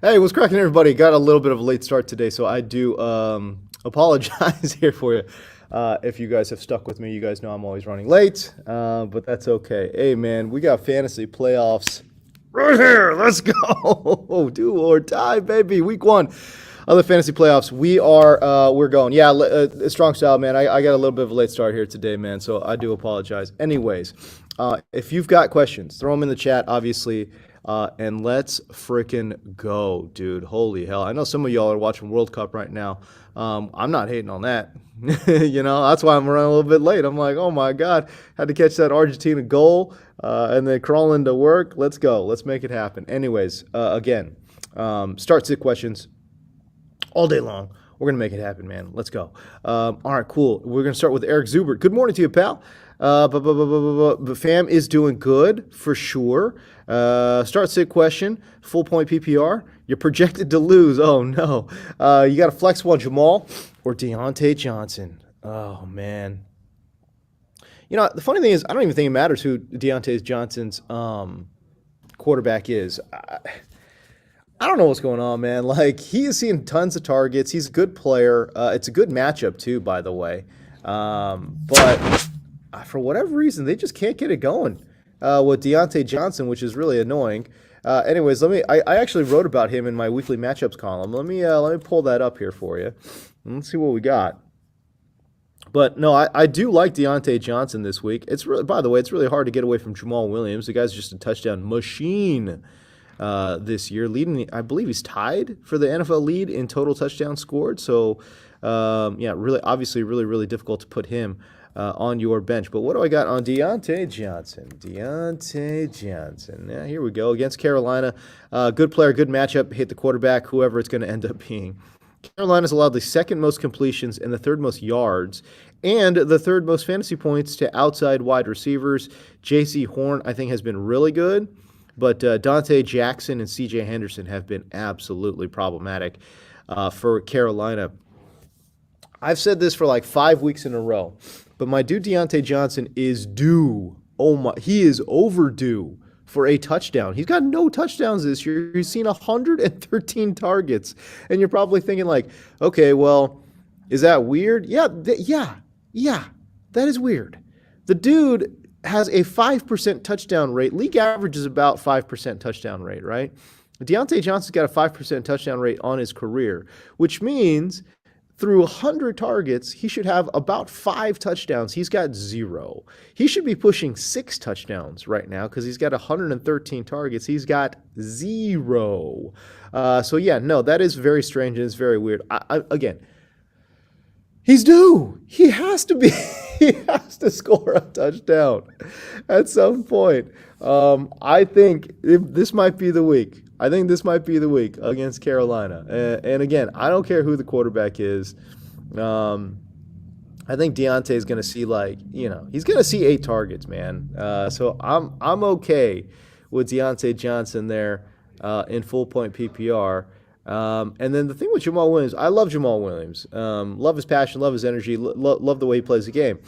Hey, what's cracking, everybody? Got a little bit of a late start today, so I do apologize here for you. If you guys have stuck with me, you guys know I'm always running late, but that's okay. Hey, man, we got fantasy playoffs right here. Let's go. Do or die, baby. Week one of the fantasy playoffs. We're going. Yeah, strong style, man. I got a little bit of a late start here today, man, so I do apologize. Anyways, if you've got questions, throw them in the chat, obviously. And let's freaking go, dude. Holy hell. I know some of y'all are watching World Cup right now. I'm not hating on that. That's why I'm running a little bit late. I'm like, oh my God, had to catch that Argentina goal and then crawl into work. Let's go. Let's make it happen. Anyways, again, start sit questions all day long. We're going to make it happen, man. Let's go. All right, cool. We're going to start with Eric Zubert. Good morning to you, pal. But fam is doing good for sure. Start sit question, full point PPR. You're projected to lose. Oh no. You got to flex one, Jamal or Deontay Johnson. Oh man. The funny thing is, I don't even think it matters who Deontay Johnson's quarterback is. I don't know what's going on, man. Like, he is seeing tons of targets. He's a good player. It's a good matchup too, by the way. But for whatever reason, they just can't get it going with Deontay Johnson, which is really annoying. Anyways, I actually wrote about him in my weekly matchups column. Let me pull that up here for you. Let's see what we got. But no, I do like Deontay Johnson this week. By the way, it's really hard to get away from Jamal Williams. The guy's just a touchdown machine this year, leading. I believe he's tied for the NFL lead in total touchdowns scored. So, really, obviously, really, really difficult to put him on your bench. But what do I got on Deontay Johnson? Deontay Johnson. Yeah, here we go. Against Carolina. Good player, good matchup. Hit the quarterback, whoever it's going to end up being. Carolina's allowed the second most completions and the third most yards and the third most fantasy points to outside wide receivers. J.C. Horn, I think, has been really good. But Dante Jackson and C.J. Henderson have been absolutely problematic for Carolina. I've said this for like 5 weeks in a row, but my dude Deontay Johnson is due. He is overdue for a touchdown. He's got no touchdowns this year. He's seen 113 targets, and you're probably thinking like, okay, well, is that weird? Yeah, that is weird. The dude has a 5% touchdown rate. League average is about 5% touchdown rate, right? Deontay Johnson's got a 5% touchdown rate on his career, which means through 100 targets, he should have about 5 touchdowns. He's got 0. He should be pushing 6 touchdowns right now because he's got 113 targets. He's got 0. That is very strange and it's very weird. Again, he's due. He has to be. He has to score a touchdown at some point. I think this might be the week. I think this might be the week against Carolina. And again, I don't care who the quarterback is. I think Deontay is going to see he's going to see 8 targets, man. So I'm okay with Deontay Johnson there in full point PPR. And then the thing with Jamal Williams, I love Jamal Williams. Love his passion, love his energy, love the way he plays the game.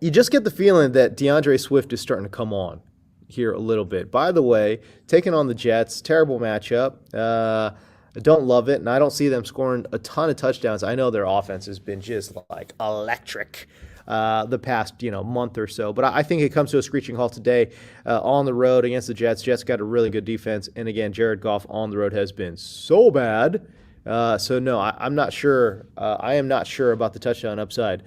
You just get the feeling that DeAndre Swift is starting to come on here a little bit. By the way, taking on the Jets, terrible matchup. I don't love it, and I don't see them scoring a ton of touchdowns. I know their offense has been just like electric the past month or so, but I think it comes to a screeching halt today on the road against the Jets. Jets got a really good defense, and again, Jared Goff on the road has been so bad. So no, I'm not sure. I am not sure about the touchdown upside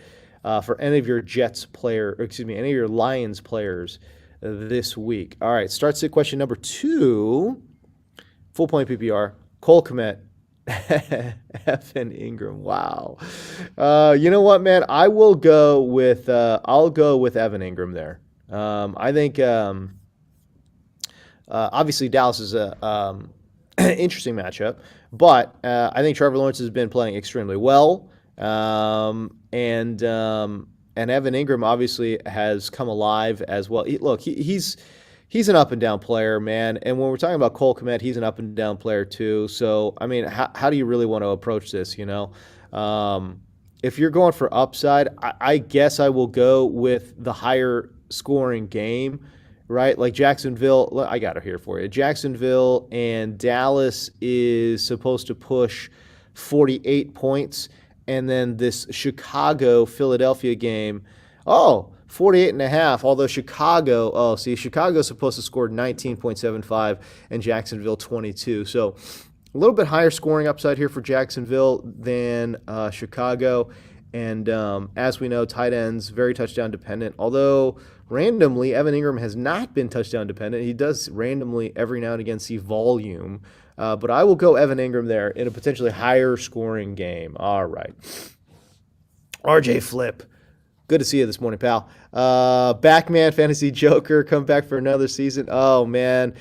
for any of your any of your Lions players this week. All right, start sit question number 2. Full point PPR. Cole Kmet. Evan Ingram. Wow. You know what, man? I'll go with Evan Ingram there. I think obviously Dallas is a interesting matchup, but I think Trevor Lawrence has been playing extremely well. And Evan Ingram obviously has come alive as well. He's an up and down player, man. And when we're talking about Cole Kmet, he's an up and down player too. So, I mean, how do you really want to approach this, If you're going for upside, I guess I will go with the higher scoring game right? Like Jacksonville, I got it here for you. Jacksonville and Dallas is supposed to push 48 points. And then this Chicago Philadelphia game, 48 and a half. Although Chicago's supposed to score 19.75 and Jacksonville 22. So a little bit higher scoring upside here for Jacksonville than Chicago. And as we know, tight ends, very touchdown dependent. Although randomly, Evan Ingram has not been touchdown dependent. He does randomly every now and again see volume. But I will go Evan Ingram there in a potentially higher scoring game. All right. RJ Flip. Good to see you this morning, pal. Backman Fantasy Joker, come back for another season. Oh, man.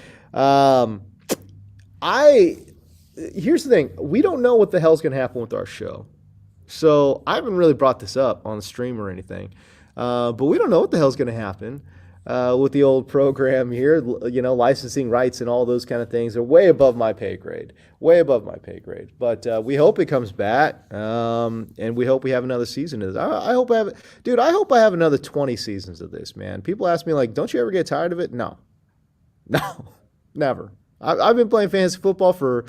Here's the thing. We don't know what the hell's going to happen with our show. So I haven't really brought this up on the stream or anything. But we don't know what the hell's going to happen with the old program here. You know, licensing rights and all those kind of things are way above my pay grade. Way above my pay grade. But we hope it comes back, and we hope we have another season of this. I hope I hope I have another 20 seasons of this, man. People ask me, like, don't you ever get tired of it? No. No, never. I've been playing fantasy football for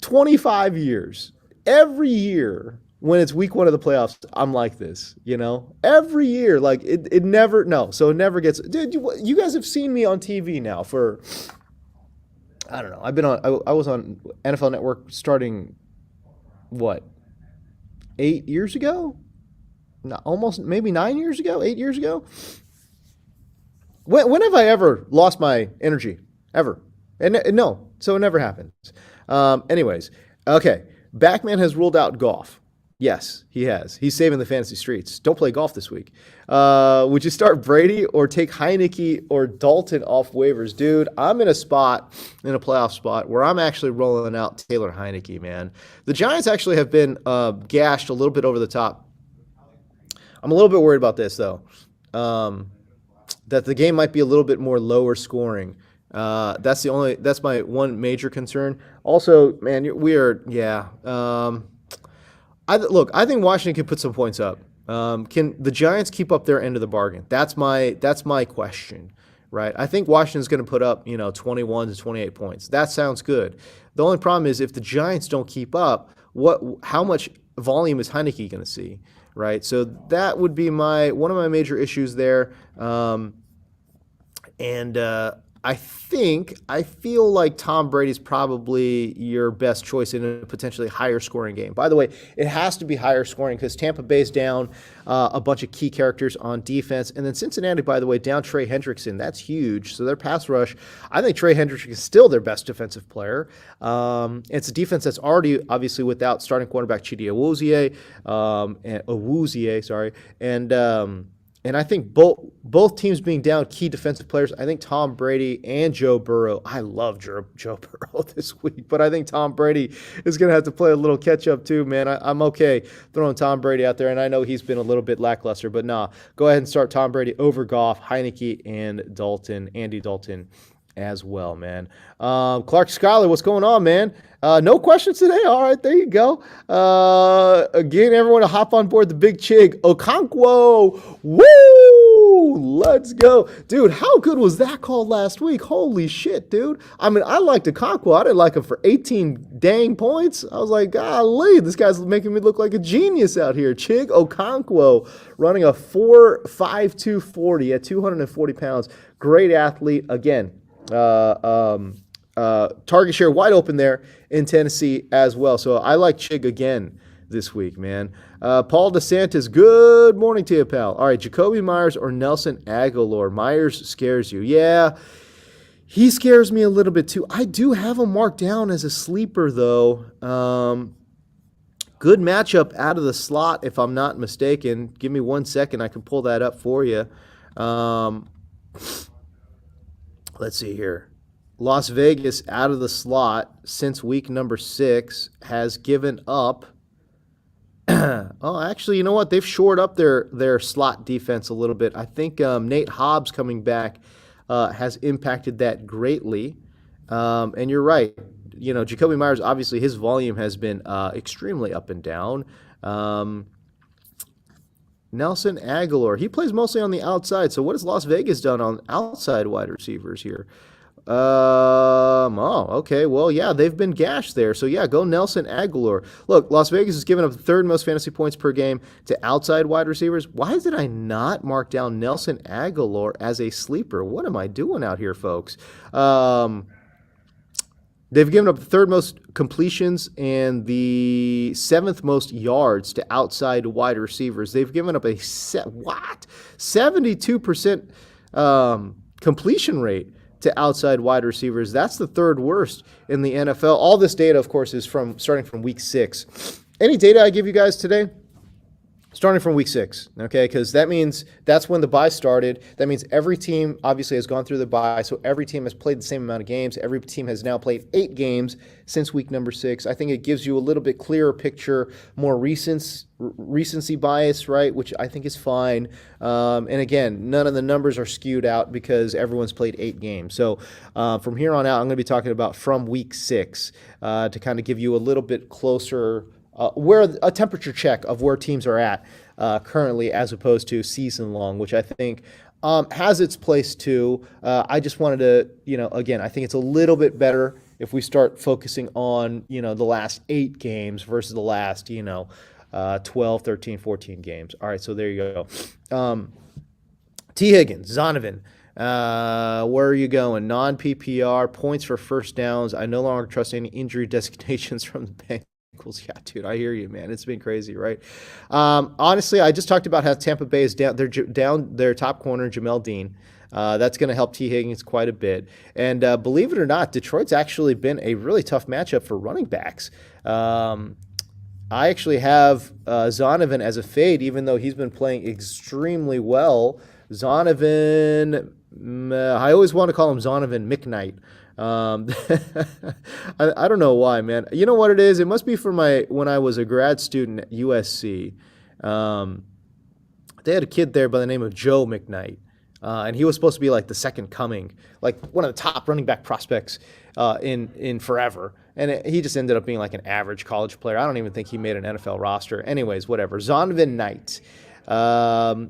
25 years. Every year, when it's week 1 of the playoffs, I'm like this, you know? Every year, like, it never gets... Dude, you guys have seen me on TV now for... I don't know. I was on NFL Network starting, what, 8 years ago? No, almost, maybe 9 years ago? 8 years ago? When have I ever lost my energy? Ever. And no, so it never happens. Anyways, okay. Backman has ruled out golf. Yes, he has. He's saving the fantasy streets. Don't play golf this week. Would you start Brady or take Heineke or Dalton off waivers? Dude, I'm in a playoff spot, where I'm actually rolling out Taylor Heineke, man. The Giants actually have been gashed a little bit over the top. I'm a little bit worried about this, though, that the game might be a little bit more lower scoring. That's my one major concern. Also, man, I think Washington can put some points up. Can the Giants keep up their end of the bargain? That's my question, right? I think Washington's going to put up, 21 to 28 points. That sounds good. The only problem is if the Giants don't keep up, how much volume is Heineke going to see, right? So that would be one of my major issues there. I feel like Tom Brady's probably your best choice in a potentially higher scoring game. By the way, it has to be higher scoring because Tampa Bay's down a bunch of key characters on defense. And then Cincinnati, by the way, down Trey Hendrickson. That's huge. So their pass rush, I think Trey Hendrickson is still their best defensive player. It's a defense that's already obviously without starting quarterback Chidi Awuzie, and I think both teams being down key defensive players, I think Tom Brady and Joe Burrow, I love Joe Burrow this week, but I think Tom Brady is going to have to play a little catch-up too, man. I'm okay throwing Tom Brady out there, and I know he's been a little bit lackluster, but go ahead and start Tom Brady over Goff, Heineke, and Andy Dalton as well, man. Clark Schuyler, what's going on, man? No questions today? All right, there you go. Again, everyone to hop on board the big Chig. Okonkwo, woo! Let's go. Dude, how good was that call last week? Holy shit, dude. I mean, I liked Okonkwo. I didn't like him for 18 dang points. I was like, golly, this guy's making me look like a genius out here. Chig Okonkwo running a 4.52 40 at 240 pounds. Great athlete. Again, target share wide open there in Tennessee as well. So I like Chig again this week, man. Paul DeSantis, good morning to you, pal. All right, Jacoby Myers or Nelson Aguilar? Myers scares you. Yeah, he scares me a little bit too. I do have him marked down as a sleeper, though. Good matchup out of the slot, if I'm not mistaken. Give me 1 second. I can pull that up for you. Let's see here. Las Vegas out of the slot since week number 6 has given up. Actually, you know what? They've shored up their slot defense a little bit. I think Nate Hobbs coming back has impacted that greatly. And you're right. Jacoby Myers, obviously his volume has been extremely up and down. Nelson Aguilar. He plays mostly on the outside. So what has Las Vegas done on outside wide receivers here? Oh, okay. Well, yeah, they've been gashed there. So, yeah, go Nelson Aguilar. Look, Las Vegas has given up the third most fantasy points per game to outside wide receivers. Why did I not mark down Nelson Aguilar as a sleeper? What am I doing out here, folks? They've given up the third most completions and the seventh most yards to outside wide receivers. They've given up a 72% completion rate to outside wide receivers. That's the third worst in the NFL. All this data, of course, is from starting from week 6. Any data I give you guys today? Starting from week 6, okay? Because that means that's when the bye started. That means every team obviously has gone through the bye, so every team has played the same amount of games. Every team has now played 8 games since week number 6. I think it gives you a little bit clearer picture, more recency bias, right? Which I think is fine. And again, none of the numbers are skewed out because everyone's played 8 games. So from here on out, I'm going to be talking about from week 6 to kind of give you a little bit closer where a temperature check of where teams are at currently as opposed to season long, which I think has its place too. I just wanted to, again, I think it's a little bit better if we start focusing on, the last 8 games versus the last, 12, 13, 14 games. All right, so there you go. T. Higgins, Zonovan. Where are you going? Non-PPR, points for first downs. I no longer trust any injury designations from the Bengals. Yeah, dude, I hear you, man. It's been crazy, right? Honestly, I just talked about how Tampa Bay is down their top corner, Jamel Dean. That's going to help T. Higgins quite a bit. And believe it or not, Detroit's actually been a really tough matchup for running backs. I actually have Zonovan as a fade, even though he's been playing extremely well. Zonovan, I always want to call him Zonovan McKnight. I don't know why, man. You know what it is? It must be for when I was a grad student at USC. They had a kid there by the name of Joe McKnight, and he was supposed to be like the second coming, like one of the top running back prospects in forever. And he just ended up being like an average college player. I don't even think he made an NFL roster. Anyways, whatever. Zonovan Knight.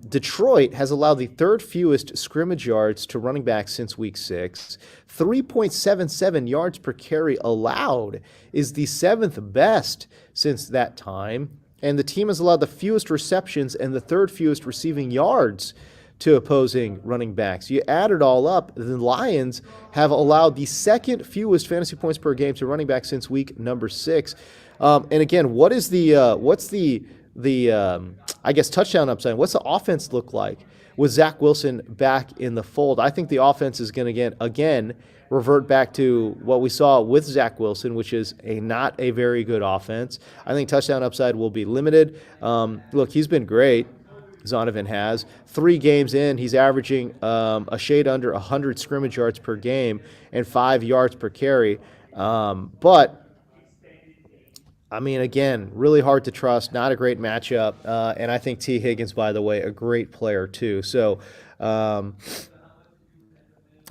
Detroit has allowed the third fewest scrimmage yards to running backs since week 6. 3.77 yards per carry allowed is the 7th best since that time. And the team has allowed the fewest receptions and the third fewest receiving yards to opposing running backs. You add it all up, the Lions have allowed the second fewest fantasy points per game to running backs since week number 6. And again, what's the I guess touchdown upside? What's the offense look like with Zach Wilson back in the fold? I think the offense is going to again revert back to what we saw with Zach Wilson, which is not a very good offense. I think touchdown upside will be limited. Look, he's been great. Zonovan has 3 games in. He's averaging a shade under 100 scrimmage yards per game and 5 yards per carry. But I mean, again, really hard to trust, not a great matchup. And I think T. Higgins, by the way, a great player too. So, I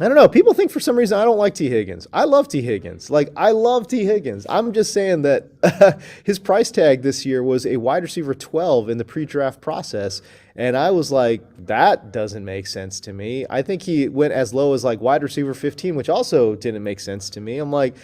don't know. People think for some reason I don't like T. Higgins. I love T. Higgins. I love T. Higgins. I'm just saying that his price tag this year was a wide receiver 12 in the pre-draft process. And I was like, that doesn't make sense to me. I think he went as low as wide receiver 15, which also didn't make sense to me. I'm like,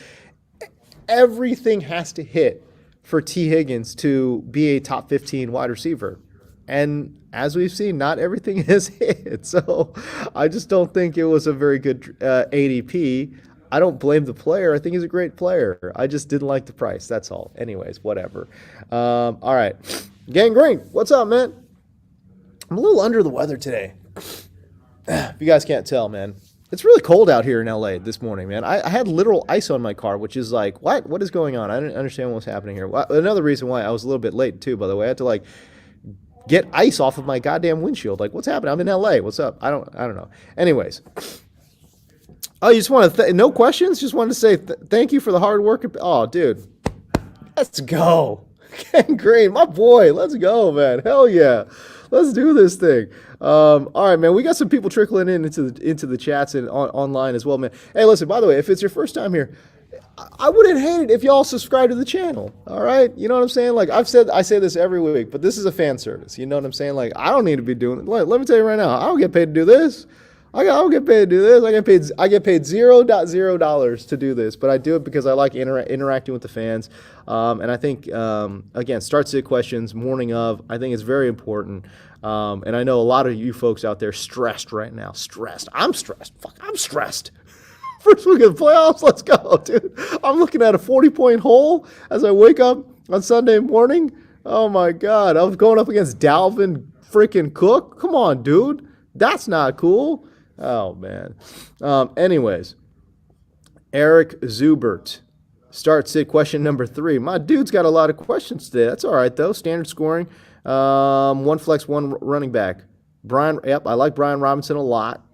everything has to hit for T. Higgins to be a top 15 wide receiver. And as we've seen, not everything has hit. So I just don't think it was a very good ADP. I don't blame the player. I think he's a great player. I just didn't like the price. That's all. Anyways, whatever. All right. Gang Green, what's up, man? I'm a little under the weather today. If you guys can't tell, man. It's really cold out here in LA this morning, man. I had literal ice on my car, which is like, what? What is going on? I didn't understand what's happening here. Another reason why I was a little bit late, too, by the way. I had to, get ice off of my goddamn windshield. What's happening? I'm in LA. What's up? I don't know. Anyways. Oh, you just want to, no questions? Just wanted to say thank you for the hard work. Oh, dude. Let's go. Ken Green, my boy. Let's go, man. Hell yeah. Let's do this thing. All right, man. We got some people trickling into the chats and online as well, man. Hey, listen, by the way, if it's your first time here, I wouldn't hate it if y'all subscribe to the channel. All right, you know what I'm saying? Like I say this every week, but this is a fan service. You know what I'm saying? Like I don't need to be doing it. Let me tell you right now, I don't get paid to do this. I don't get paid to do this. I get paid $0.0 to do this, but I do it because I like interacting with the fans. And I think again, start sit questions morning of. I think it's very important. And I know a lot of you folks out there stressed right now. Stressed. I'm stressed. Fuck, I'm stressed. First week of the playoffs, let's go, dude. I'm looking at a 40-point hole as I wake up on Sunday morning. Oh my God, I was going up against Dalvin freaking Cook. Come on, dude. That's not cool. Oh, man. Anyways, Eric Zubert. Start sit question number 3. My dude's got a lot of questions today. That's all right, though. Standard scoring. One flex, one running back. I like Brian Robinson a lot.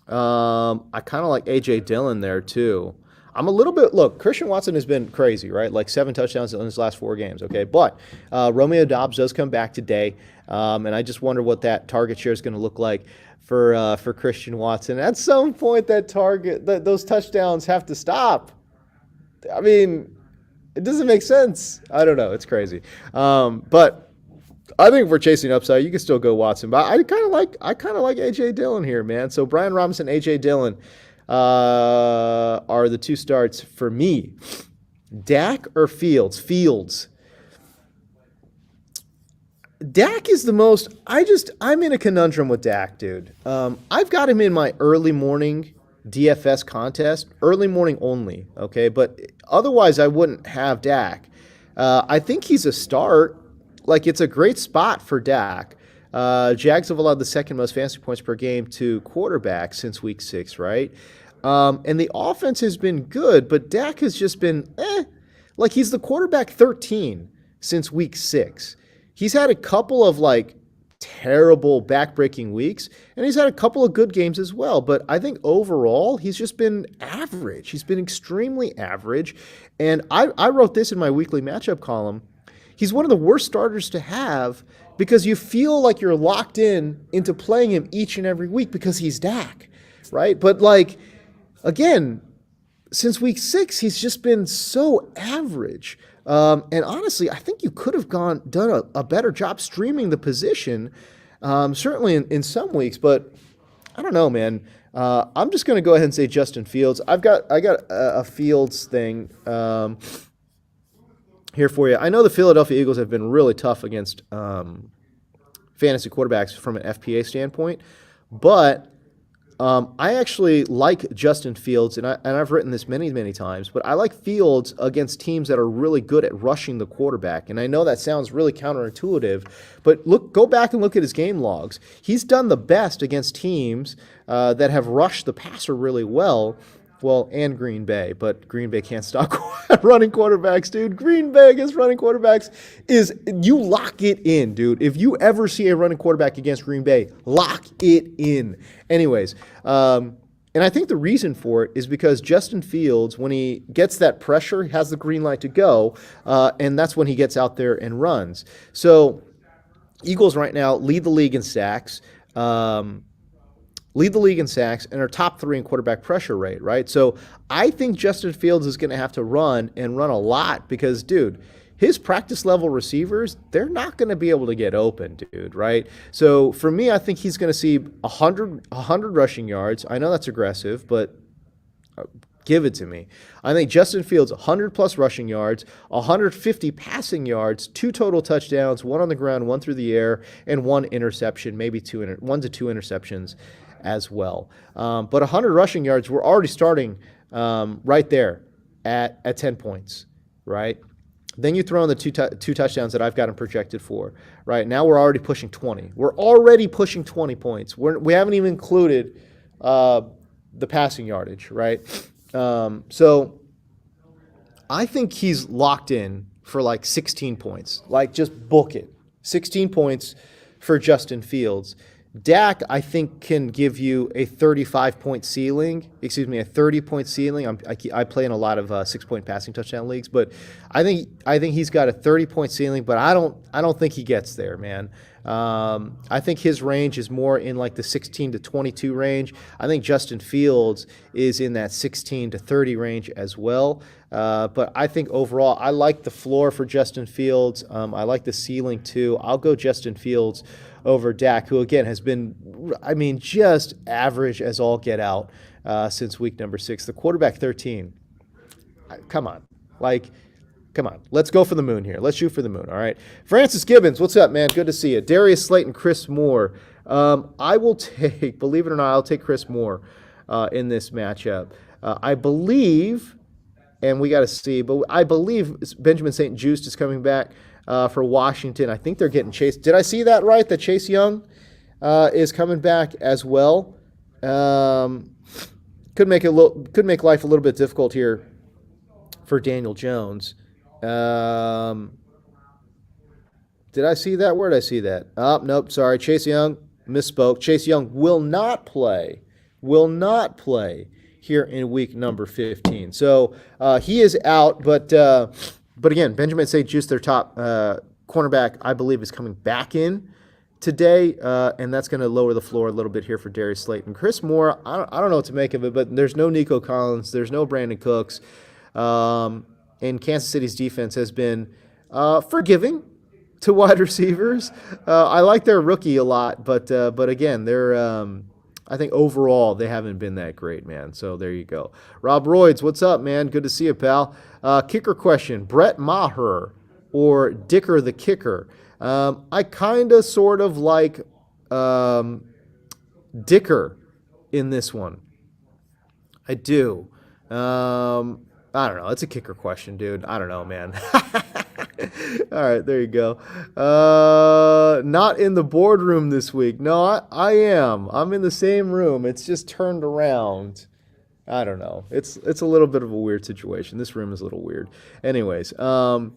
I kind of like A.J. Dillon there, too. I'm a little bit, look, Christian Watson has been crazy, right? Like 7 touchdowns in his last 4 games, okay? But Romeo Doubs does come back today, and I just wonder what that target share is going to look like for Christian Watson. At some point, those touchdowns have to stop. I mean, it doesn't make sense. I don't know. It's crazy. But I think if we're chasing upside, you can still go Watson. But I kind of like A.J. Dillon here, man. So Brian Robinson, A.J. Dillon are the 2 starts for me. Dak or Fields? Fields. Dak is the most. I'm in a conundrum with Dak, dude. I've got him in my early morning DFS contest, early morning only. Okay, but otherwise I wouldn't have Dak. I think he's a start. Like, it's a great spot for Dak. Jags have allowed the second most fantasy points per game to quarterbacks since week 6, right? And the offense has been good, but Dak has just been Like, he's the quarterback 13 since week 6. He's had a couple of, like, terrible back-breaking weeks, and he's had a couple of good games as well. But I think overall, he's just been average. He's been extremely average. And I wrote this in my weekly matchup column. He's one of the worst starters to have because you feel like you're locked into playing him each and every week because he's Dak, right? But, like, again, since week 6, he's just been so average. And honestly, I think you could have done a better job streaming the position, certainly in some weeks. But I don't know, man. I'm just going to go ahead and say Justin Fields. I got a Fields thing here for you. I know the Philadelphia Eagles have been really tough against fantasy quarterbacks from an FPA standpoint, but I actually like Justin Fields, and I've written this many, many times, but I like Fields against teams that are really good at rushing the quarterback. And I know that sounds really counterintuitive, but go back and look at his game logs. He's done the best against teams that have rushed the passer really well. Well, and Green Bay, but Green Bay can't stop running quarterbacks, dude. Green Bay against running quarterbacks you lock it in, dude. If you ever see a running quarterback against Green Bay, lock it in. Anyways, and I think the reason for it is because Justin Fields, when he gets that pressure, has the green light to go, and that's when he gets out there and runs. So Eagles right now lead the league in sacks. And are top 3 in quarterback pressure rate, right? So I think Justin Fields is going to have to run a lot because, dude, his practice level receivers, they're not going to be able to get open, dude, right? So for me, I think he's going to see 100 rushing yards. I know that's aggressive, but give it to me. I think Justin Fields, 100-plus rushing yards, 150 passing yards, 2 total touchdowns, 1 on the ground, 1 through the air, and 1 interception, maybe 1 to 2 interceptions as well. But 100 rushing yards, we're already starting right there at 10 points, right? Then you throw in the two touchdowns that I've got him projected for, right? Now we're already pushing 20. We're already pushing 20 points. We haven't even included the passing yardage, right? So I think he's locked in for like 16 points. Like, just book it. 16 points for Justin Fields. Dak, I think, can give you a 35-point ceiling. Excuse me, a 30-point ceiling. I play in a lot of 6-point passing touchdown leagues, but I think he's got a 30-point ceiling. But I don't think he gets there, man. I think his range is more in like the 16 to 22 range. I think Justin Fields is in that 16 to 30 range as well. But I think overall, I like the floor for Justin Fields. I like the ceiling too. I'll go Justin Fields over Dak, who again has been, I mean, just average as all get out since week number 6. The quarterback 13. Come on. Like, come on. Let's go for the moon here. Let's shoot for the moon, all right? Francis Gibbons, what's up, man? Good to see you. Darius Slayton, Chris Moore. I will take, believe it or not, I'll take Chris Moore in this matchup. I believe, and we got to see, but I believe Benjamin St. Juste is coming back for Washington. I think they're getting Chase. Did I see that right, that Chase Young is coming back as well? Could make life a little bit difficult here for Daniel Jones. Did I see that? Where did I see that? Oh, nope, sorry. Chase Young, misspoke. Chase Young will not play here in week number 15. So he is out, but again, Benjamin St. Juste, their top cornerback, I believe, is coming back in today, and that's going to lower the floor a little bit here for Darius Slayton. Chris Moore, I don't know what to make of it, but there's no Nico Collins, there's no Brandon Cooks. And Kansas City's defense has been forgiving to wide receivers. I like their rookie a lot, but again, they're I think overall they haven't been that great, man. So there you go. Rob Royds, what's up, man? Good to see you, pal. Kicker question: Brett Maher or Dicker the kicker? I kind of sort of like Dicker in this one. I do. I don't know. It's a kicker question, dude. I don't know, man. All right, there you go. Not in the boardroom this week. No, I am. I'm in the same room. It's just turned around. I don't know. It's a little bit of a weird situation. This room is a little weird. Anyways, all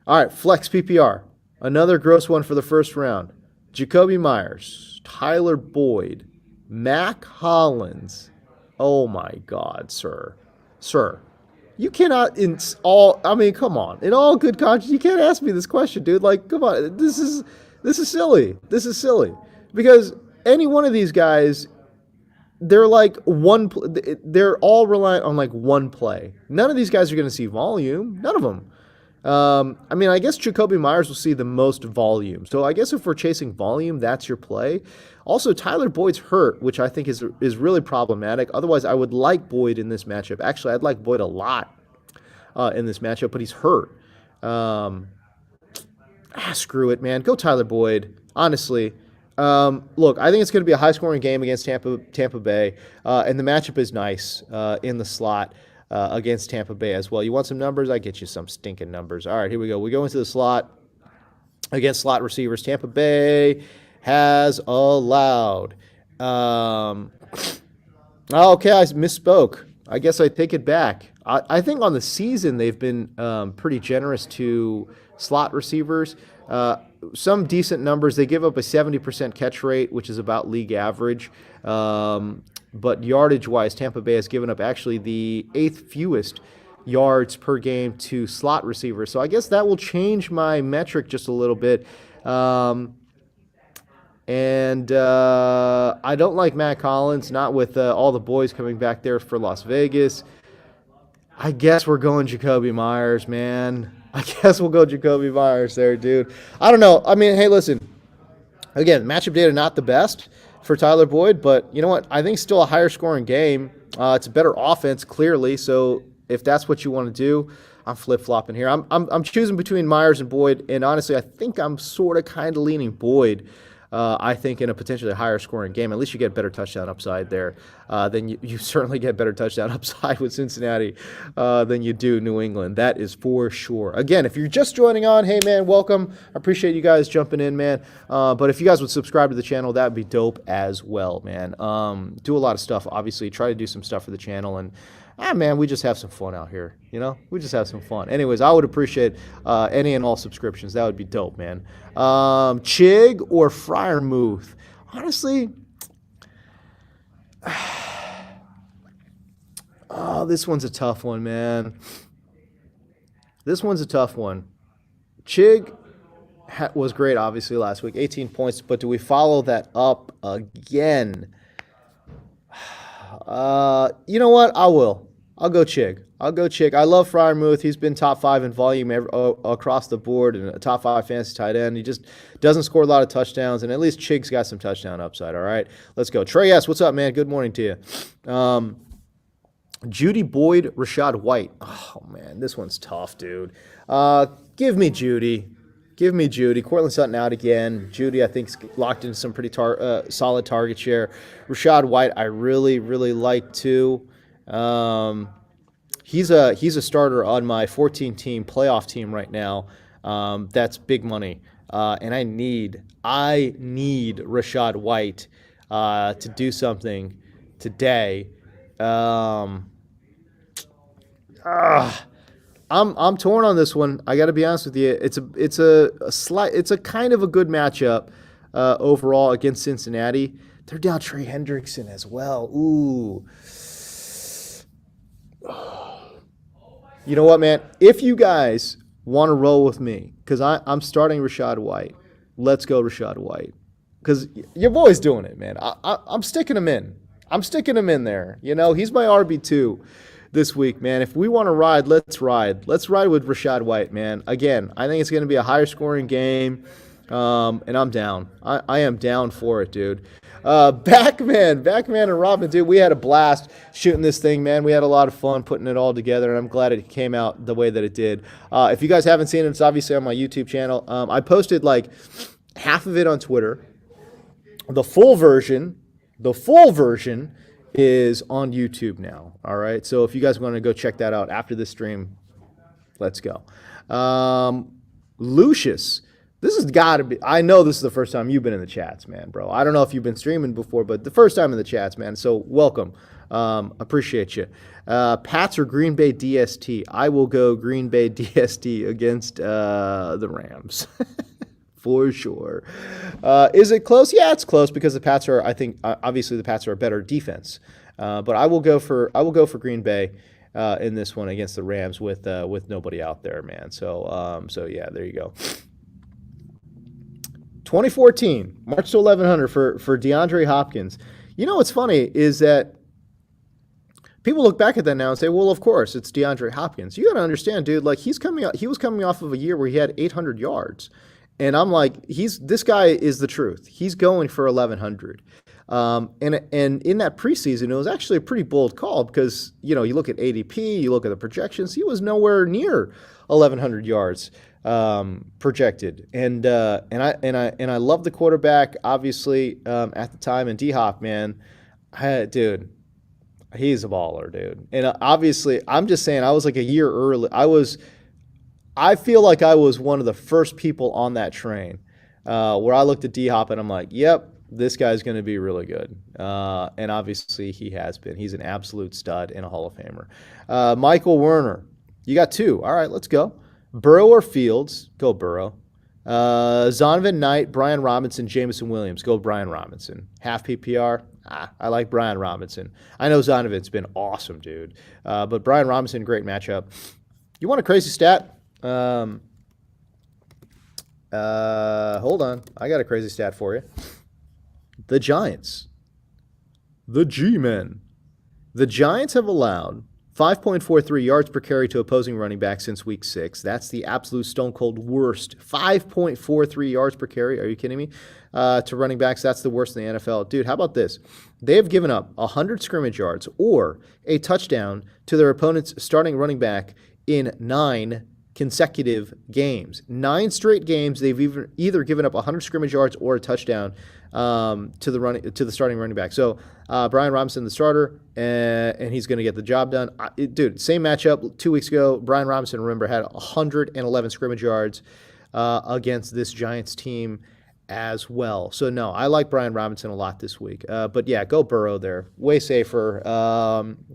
right, flex PPR. Another gross one for the first round. Jacoby Myers, Tyler Boyd, Mac Hollins. Oh, my God, sir. You cannot come on. In all good conscience, you can't ask me this question, dude. Like, come on. This is silly. This is silly. Because any one of these guys, they're all reliant on like one play. None of these guys are going to see volume. None of them. I guess Jacoby Myers will see the most volume. So I guess if we're chasing volume, that's your play. Also, Tyler Boyd's hurt, which I think is really problematic. Otherwise, I would like Boyd in this matchup. Actually, I'd like Boyd a lot in this matchup, but he's hurt. Screw it, man. Go Tyler Boyd. Honestly. Look, I think it's going to be a high-scoring game against Tampa Bay, and the matchup is nice in the slot. Against Tampa Bay as well. You want some numbers? I get you some stinking numbers. All right, here we go. We go into the slot against slot receivers. Tampa Bay has allowed. Okay, I misspoke. I guess I take it back. I think on the season they've been pretty generous to slot receivers. Some decent numbers. They give up a 70% catch rate, which is about league average. But yardage-wise, Tampa Bay has given up actually the 8th fewest yards per game to slot receivers. So I guess that will change my metric just a little bit. I don't like Matt Collins, not with all the boys coming back there for Las Vegas. I guess we're going Jacoby Myers, man. I guess we'll go Jacoby Myers there, dude. I don't know. I mean, hey, listen. Again, matchup data not the best for Tyler Boyd, but you know what? I think it's still a higher scoring game. It's a better offense, clearly. So if that's what you want to do, I'm flip-flopping here. I'm choosing between Myers and Boyd, and honestly, I think I'm sort of kind of leaning Boyd. I think in a potentially higher scoring game, at least you get better touchdown upside there. Then you certainly get better touchdown upside with Cincinnati than you do New England. That is for sure. Again, if you're just joining on, hey man, welcome. I appreciate you guys jumping in, man. But if you guys would subscribe to the channel, that would be dope as well, man. Do a lot of stuff, obviously. Try to do some stuff for the channel, and man, we just have some fun out here, you know? We just have some fun. Anyways, I would appreciate any and all subscriptions. That would be dope, man. Chig or Freiermuth? Honestly, this one's a tough one, man. This one's a tough one. Chig, was great, obviously, last week. 18 points, but do we follow that up again? You know what? I will. I'll go Chig. I'll go Chig. I love Fryermuth. He's been top 5 in volume across the board and a top 5 fantasy tight end. He just doesn't score a lot of touchdowns, and at least Chig's got some touchdown upside. All right, let's go. Trey S., what's up, man? Good morning to you. Judy Boyd, Rashad White. Oh, man, this one's tough, dude. Give me Judy. Give me Judy. Cortland Sutton out again. Judy, I think, locked into some pretty solid target share. Rashad White, I really, really like too. He's a starter on my 14-team playoff team right now. That's big money, and I need Rashad White to do something today. I'm torn on this one. I got to be honest with you. It's a kind of a good matchup overall against Cincinnati. They're down Trey Hendrickson as well. Ooh. You know what, man? If you guys want to roll with me, because I'm starting Rashad White, let's go Rashad White. Because your boy's doing it, man. I'm sticking him in. I'm sticking him in there. You know, he's my RB2 this week, man. If we want to ride, let's ride. Let's ride with Rashad White, man. Again, I think it's going to be a higher scoring game, and I'm down. I am down for it, dude. Backman and Robin, dude, we had a blast shooting this thing, man. We had a lot of fun putting it all together, and I'm glad it came out the way that it did. If you guys haven't seen it, it's obviously on my YouTube channel. I posted like half of it on Twitter. The full version is on YouTube now. All right. So if you guys want to go check that out after this stream, let's go. Lucius, this has got to be, I know this is the first time you've been in the chats, man, bro. I don't know if you've been streaming before, but the first time in the chats, man. So welcome. Appreciate you. Pats or Green Bay DST? I will go Green Bay DST against the Rams. For sure. Is it close? Yeah, it's close because the Pats are, I think, obviously the Pats are a better defense. But I will go for Green Bay in this one against the Rams with nobody out there, man. So yeah, there you go. 2014, March to 1100 for DeAndre Hopkins. You know what's funny is that people look back at that now and say, well, of course, it's DeAndre Hopkins. You got to understand, dude, like he was coming off of a year where he had 800 yards. And I'm like, this guy is the truth. He's going for 1,100. And in that preseason, it was actually a pretty bold call because, you know, you look at ADP, you look at the projections, he was nowhere near 1,100 yards projected. And I love the quarterback, obviously, at the time. And D-Hop, man, dude, he's a baller, dude. And obviously, I'm just saying, I was like a year early. I feel like I was one of the first people on that train where I looked at D-Hop and I'm like, yep, this guy's going to be really good. And obviously he has been. He's an absolute stud and a Hall of Famer. Michael Werner, you got 2. All right, let's go. Burrow or Fields? Go Burrow. Zonovan Knight, Brian Robinson, Jameson Williams. Go Brian Robinson. Half PPR? I like Brian Robinson. I know Zonovan's been awesome, dude. But Brian Robinson, great matchup. You want a crazy stat? Hold on. I got a crazy stat for you. The Giants. The G-Men. The Giants have allowed 5.43 yards per carry to opposing running backs since week 6. That's the absolute stone cold worst. 5.43 yards per carry. Are you kidding me? To running backs, that's the worst in the NFL. Dude, how about this? They have given up 100 scrimmage yards or a touchdown to their opponent's starting running back in 9 consecutive games. 9 straight games, they've either given up 100 scrimmage yards or a touchdown to the starting running back. So Brian Robinson, the starter, and he's going to get the job done. Dude, same matchup 2 weeks ago. Brian Robinson, remember, had 111 scrimmage yards against this Giants team as well. So no, I like Brian Robinson a lot this week. But yeah, go Burrow there. Way safer.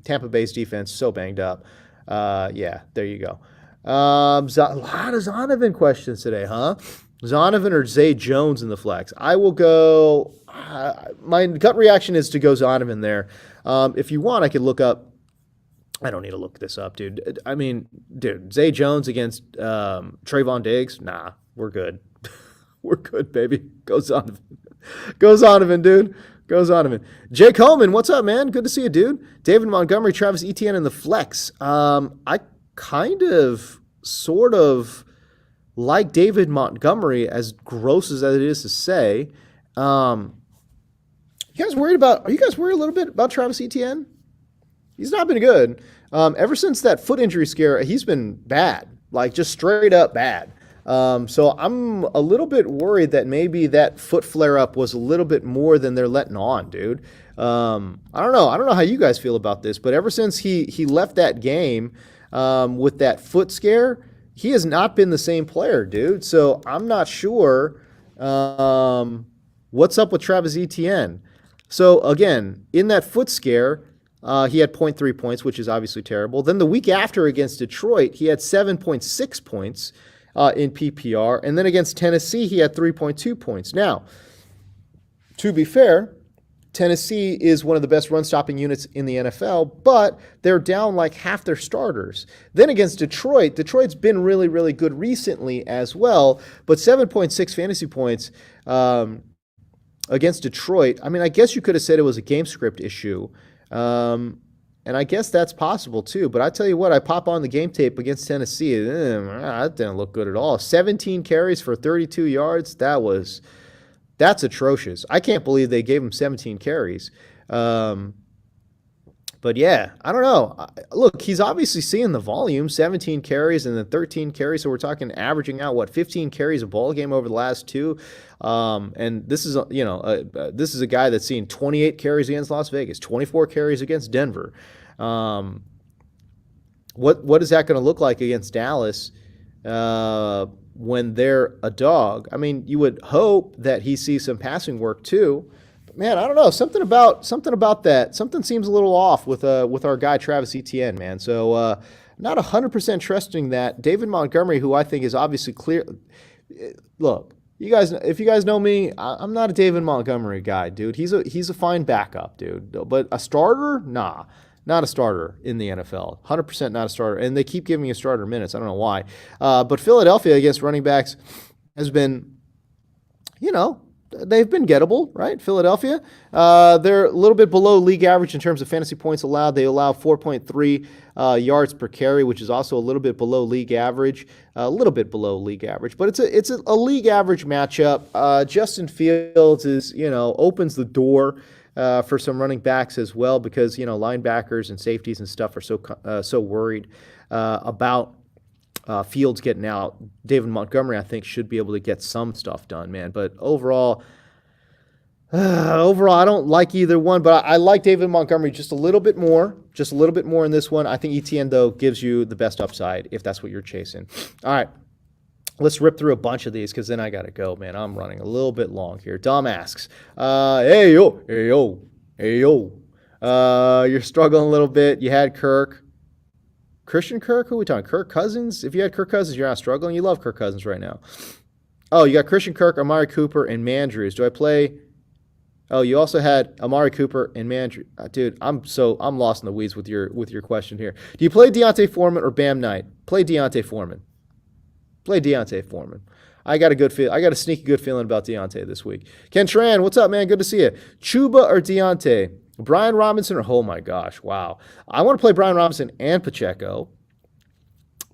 Tampa Bay's defense so banged up. Yeah, there you go. A lot of Zonovan questions today, huh? Zonovan or Zay Jones in the flex? I will go. My gut reaction is to go Zonovan there. If you want, I could look up. I don't need to look this up, dude. I mean, dude, Zay Jones against Trayvon Diggs? Nah, we're good. We're good, baby. Goes on. Goes on, dude. Goes on. Jake Holman, what's up, man? Good to see you, dude. David Montgomery, Travis Etienne in the flex. I kind of, sort of like David Montgomery, as gross as that is to say. You guys worried about? Are you guys worried a little bit about Travis Etienne? He's not been good. Ever since that foot injury scare, he's been bad, like just straight up bad. So I'm a little bit worried that maybe that foot flare up was a little bit more than they're letting on, dude. I don't know. I don't know how you guys feel about this, but ever since he left that game with that foot scare, he has not been the same player, dude. So I'm not sure what's up with Travis Etienne. So again, in that foot scare, he had 0.3 points, which is obviously terrible. Then the week after against Detroit, he had 7.6 points in PPR. And then against Tennessee, he had 3.2 points. Now, to be fair, Tennessee is one of the best run-stopping units in the NFL, but they're down like half their starters. Then against Detroit, Detroit's been really, really good recently as well, but 7.6 fantasy points against Detroit. I mean, I guess you could have said it was a game script issue, and I guess that's possible too. But I tell you what, I pop on the game tape against Tennessee, that didn't look good at all. 17 carries for 32 yards. That's atrocious. I can't believe they gave him 17 carries. But yeah, I don't know. Look, he's obviously seeing the volume, 17 carries and then 13 carries. So we're talking averaging out, 15 carries a ball game over the last two. And this is, this is a guy that's seen 28 carries against Las Vegas, 24 carries against Denver. What is that going to look like against Dallas when they're a dog? I mean, you would hope that he sees some passing work too. Man, I don't know. Something about that. Something seems a little off with our guy Travis Etienne, man. So not 100% trusting that. David Montgomery, who I think is obviously clear. Look, you guys, if you guys know me, I'm not a David Montgomery guy, dude. He's a fine backup, dude. But a starter, nah, not a starter in the NFL. 100% not a starter. And they keep giving you starter minutes. I don't know why. But Philadelphia against running backs has been, they've been gettable, right? Philadelphia, they're a little bit below league average in terms of fantasy points allowed. They allow 4.3 yards per carry, which is also a little bit below league average. But it's a league average matchup. Justin Fields is, opens the door for some running backs as well because, linebackers and safeties and stuff are so worried about Fields getting out. David Montgomery, I think, should be able to get some stuff done, man. But overall, I don't like either one. But I like David Montgomery just a little bit more in this one. I think Etienne, though, gives you the best upside if that's what you're chasing. All right, let's rip through a bunch of these because then I got to go, man. I'm running a little bit long here. Dom asks, hey, yo. You're struggling a little bit. You had Christian Kirk? Who are we talking? Kirk Cousins? If you had Kirk Cousins, you're not struggling. You love Kirk Cousins right now. Oh, you got Christian Kirk, Amari Cooper, and Mandrews. Do I play? Oh, you also had Amari Cooper and Mandrews. Dude, I'm lost in the weeds with your question here. Do you play Deontay Foreman or Bam Knight? Play Deontay Foreman. I got a sneaky good feeling about Deontay this week. Ken Tran, what's up, man? Good to see you. Chuba or Deontay? Brian Robinson or, oh my gosh, wow. I want to play Brian Robinson and Pacheco,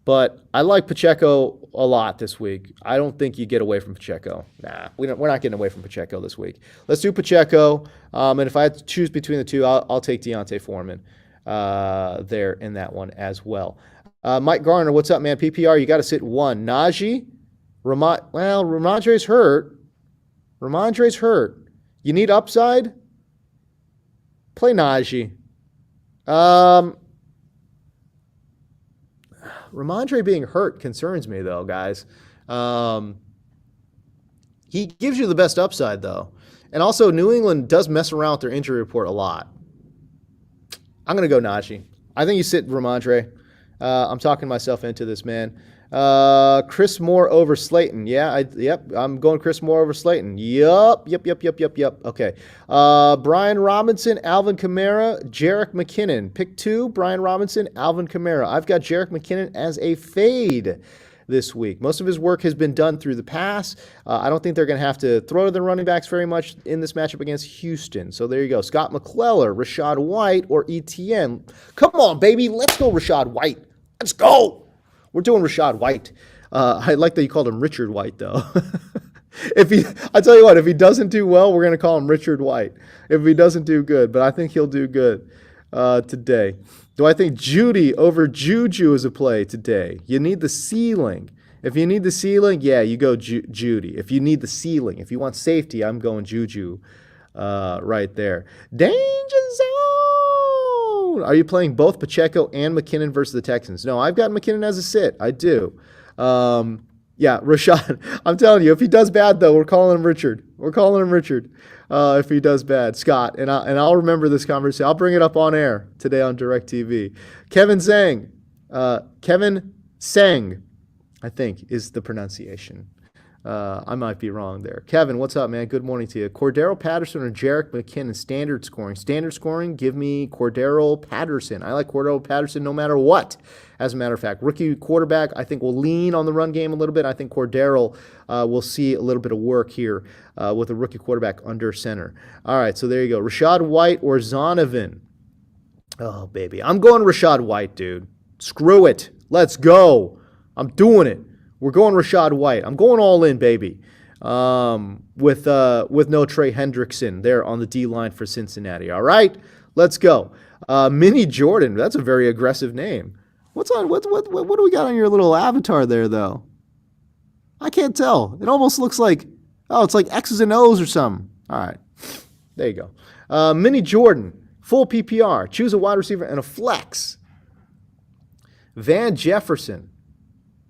but I like Pacheco a lot this week. I don't think you get away from Pacheco. Nah, we're not getting away from Pacheco this week. Let's do Pacheco, and if I had to choose between the two, I'll take Deontay Foreman there in that one as well. Mike Garner, what's up, man? PPR, you got to sit one. Najee, Ramondre's hurt. You need upside? Play Najee. Ramondre being hurt concerns me, though, guys. He gives you the best upside, though. And also, New England does mess around with their injury report a lot. I'm going to go Najee. I think you sit Ramondre. I'm talking myself into this, man. Chris Moore over Slayton. I'm going Chris Moore over Slayton. Yep. Okay. Brian Robinson, Alvin Kamara, Jerick McKinnon. Pick two, Brian Robinson, Alvin Kamara. I've got Jerick McKinnon as a fade this week. Most of his work has been done through the pass. I don't think they're going to have to throw to the running backs very much in this matchup against Houston. So there you go. Scott McClellar, Rashad White, or ETN. Come on, baby. Let's go, Rashad White. Let's go. We're doing Rashad White. I like that you called him Richard White, though. I tell you what, if he doesn't do well, we're going to call him Richard White. If he doesn't do good, but I think he'll do good today. Do I think Judy over Juju is a play today? You need the ceiling. If you need the ceiling, yeah, you go Judy. If you need the ceiling, if you want safety, I'm going Juju right there. Danger zone. Are you playing both Pacheco and McKinnon versus the Texans? No, I've got McKinnon as a sit. I do. Yeah, Rashad. I'm telling you, if he does bad, though, we're calling him Richard. We're calling him Richard if he does bad. Scott, and I'll remember this conversation. I'll bring it up on air today on DirecTV. Kevin Sang, I think, is the pronunciation. I might be wrong there. Kevin, what's up, man? Good morning to you. Cordero Patterson or Jerick McKinnon, standard scoring. Standard scoring, give me Cordero Patterson. I like Cordero Patterson no matter what. As a matter of fact, rookie quarterback, I think will lean on the run game a little bit. I think Cordero will see a little bit of work here with a rookie quarterback under center. All right, so there you go. Rashad White or Zonovan. Oh, baby. I'm going Rashad White, dude. Screw it. Let's go. I'm doing it. We're going Rashad White. I'm going all in, baby, with no Trey Hendrickson there on the D-line for Cincinnati. All right? Let's go. Mini Jordan. That's a very aggressive name. What do we got on your little avatar there, though? I can't tell. It almost looks like, it's like X's and O's or something. All right. There you go. Mini Jordan, full PPR. Choose a wide receiver and a flex. Van Jefferson,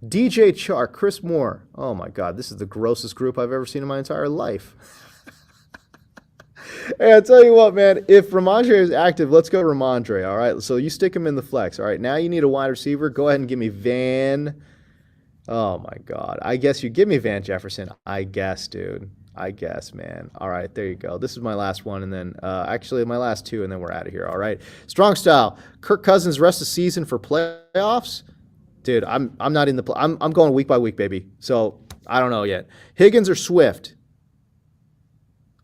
DJ Chark, Chris Moore. Oh, my God. This is the grossest group I've ever seen in my entire life. Hey, I'll tell you what, man. If Ramondre is active, let's go Ramondre, all right? So you stick him in the flex, all right? Now you need a wide receiver. Go ahead and give me Van. Oh, my God. I guess you give me Van Jefferson. I guess, dude. I guess, man. All right, there you go. This is my last one, and then actually my last two, and then we're out of here, all right? Strong style. Kirk Cousins rest of season for playoffs. Dude, I'm not in the I'm going week by week, baby. So I don't know yet. Higgins or Swift?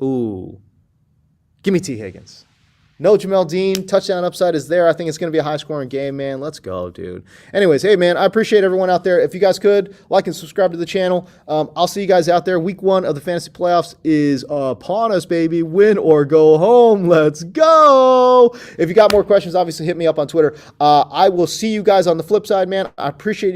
Ooh. Give me T. Higgins. No Jamel Dean. Touchdown upside is there. I think it's going to be a high-scoring game, man. Let's go, dude. Anyways, hey, man, I appreciate everyone out there. If you guys could, like and subscribe to the channel. I'll see you guys out there. Week 1 of the Fantasy Playoffs is upon us, baby. Win or go home. Let's go. If you got more questions, obviously hit me up on Twitter. I will see you guys on the flip side, man. I appreciate you.